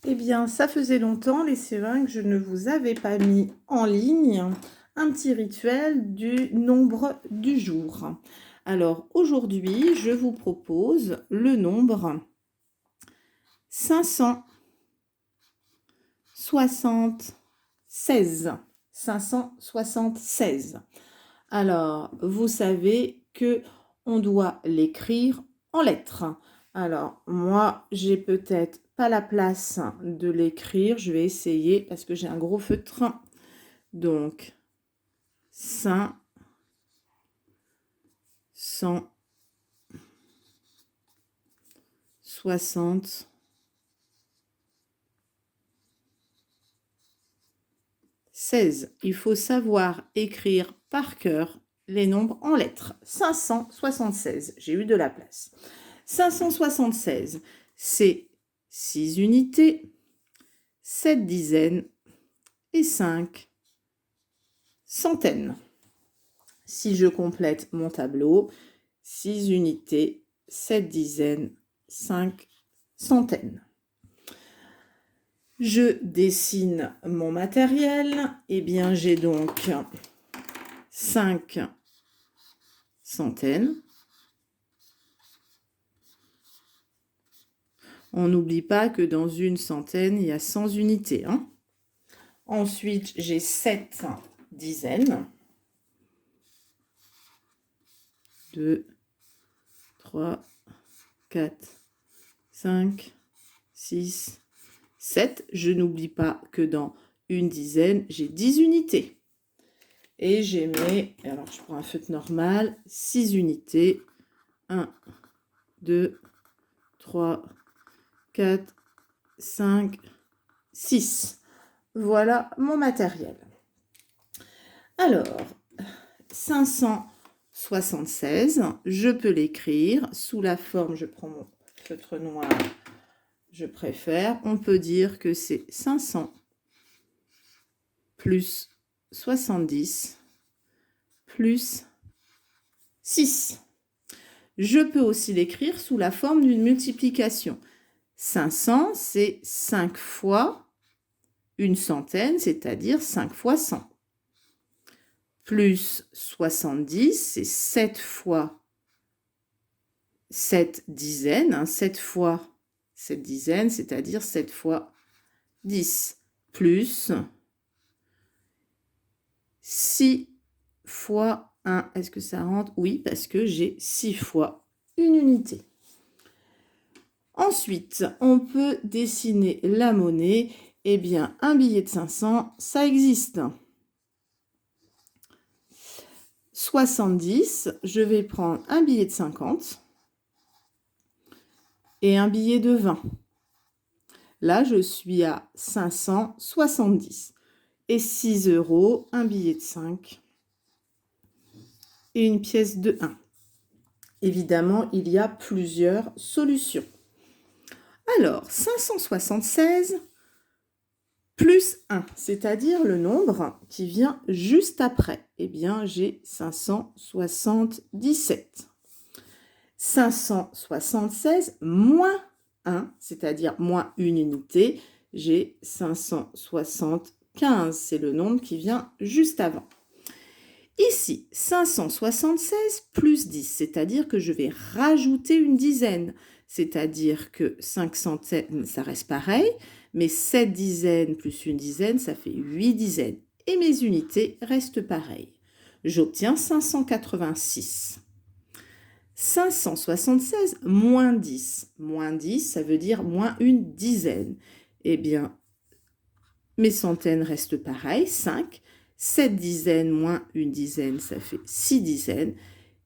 Eh bien, ça faisait longtemps, les CE1, que je ne vous avais pas mis en ligne un petit rituel du nombre du jour. Alors, aujourd'hui, je vous propose le nombre 576. 576. Alors, vous savez que on doit l'écrire en lettres. Alors, moi, j'ai peut-être pas la place de l'écrire. Je vais essayer parce que j'ai un gros feutre. Donc, 576. Il faut savoir écrire par cœur les nombres en lettres. 576. J'ai eu de la place. 576, c'est 6 unités, 7 dizaines et 5 centaines. Si je complète mon tableau, 6 unités, 7 dizaines, 5 centaines. Je dessine mon matériel. Eh bien, j'ai donc 5 centaines. On n'oublie pas que dans une centaine, il y a 100 unités. Ensuite, j'ai 7 dizaines. 2, 3, 4, 5, 6, 7. Je n'oublie pas que dans une dizaine, j'ai 10 unités. Et j'ai mes, alors je prends un feutre normal, 6 unités. 1, 2, 3, 4, 5, 6. Voilà mon matériel. Alors, 576, je peux l'écrire sous la forme, je prends mon feutre noir, je préfère, on peut dire que c'est 500 plus 70 plus 6. Je peux aussi l'écrire sous la forme d'une multiplication. 500, c'est 5 fois une centaine, c'est-à-dire 5 fois 100. Plus 70, c'est 7 fois 7 dizaines, 7 fois 7 dizaines, c'est-à-dire 7 fois 10. Plus 6 fois 1. Est-ce que ça rentre? Oui, parce que j'ai 6 fois une unité. Ensuite, on peut dessiner la monnaie. Eh bien, un billet de 500, ça existe. 70, je vais prendre un billet de 50 et un billet de 20. Là, je suis à 570. Et 6 €, un billet de 5 et une pièce de 1. Évidemment, il y a plusieurs solutions. Alors, 576 plus 1, c'est-à-dire le nombre qui vient juste après. Eh bien, j'ai 577. 576 moins 1, c'est-à-dire moins une unité, j'ai 575. C'est le nombre qui vient juste avant. Ici, 576 plus 10, c'est-à-dire que je vais rajouter une dizaine. C'est-à-dire que 5 centaines, ça reste pareil, mais 7 dizaines plus une dizaine, ça fait 8 dizaines. Et mes unités restent pareilles. J'obtiens 586. 576 moins 10. Moins 10, ça veut dire moins une dizaine. Eh bien, mes centaines restent pareilles, 5. 7 dizaines moins une dizaine, ça fait 6 dizaines.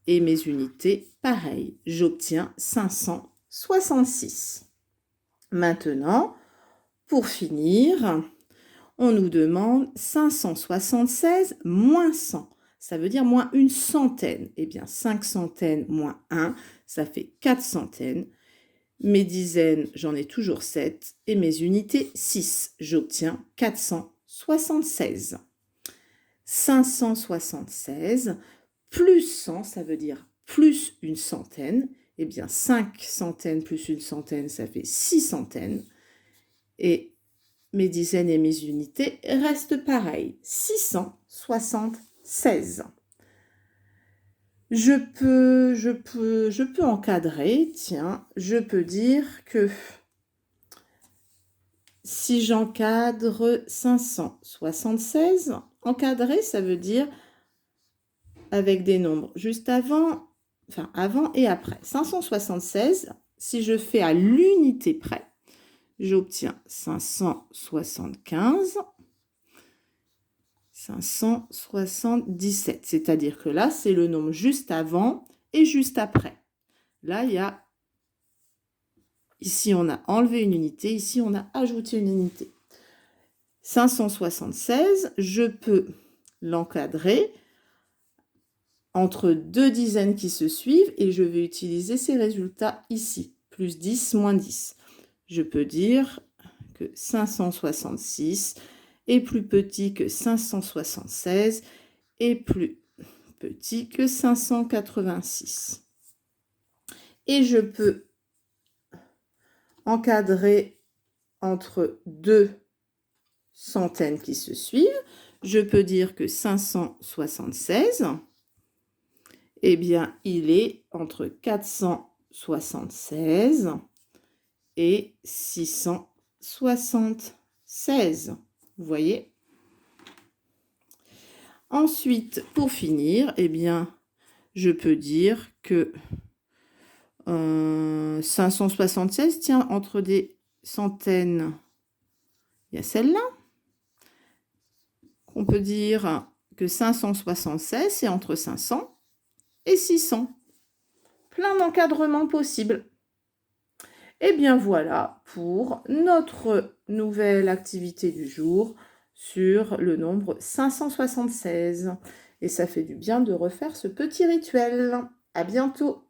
Et mes unités, pareil. J'obtiens 566. Maintenant, pour finir, on nous demande 576 moins 100. Ça veut dire moins une centaine. Eh bien, 5 centaines moins 1, ça fait 4 centaines. Mes dizaines, j'en ai toujours 7. Et mes unités, 6. J'obtiens 476. 576 plus 100, ça veut dire plus une centaine. Eh bien, 5 centaines plus une centaine, ça fait 6 centaines. Et mes dizaines et mes unités restent pareilles. 676. Je peux encadrer, tiens, je peux dire que si j'encadre 576, encadrer, ça veut dire avec des nombres juste avant, enfin avant et après. 576, si je fais à l'unité près, j'obtiens 575, 577. C'est-à-dire que là, c'est le nombre juste avant et juste après. Là, il y a... Ici, on a enlevé une unité. Ici, on a ajouté une unité. 576, je peux l'encadrer entre deux dizaines qui se suivent et je vais utiliser ces résultats ici. Plus 10, moins 10. Je peux dire que 566 est plus petit que 576 et plus petit que 586. Et je peux encadrer entre deux centaines qui se suivent. Je peux dire que 576, eh bien, il est entre 476 et 676. Vous voyez? Ensuite, pour finir, eh bien, je peux dire que 576 tient entre des centaines. Il y a celle-là. On peut dire que 576, c'est entre 500 et 600. Plein d'encadrements possibles. Et bien voilà pour notre nouvelle activité du jour sur le nombre 576. Et ça fait du bien de refaire ce petit rituel. À bientôt!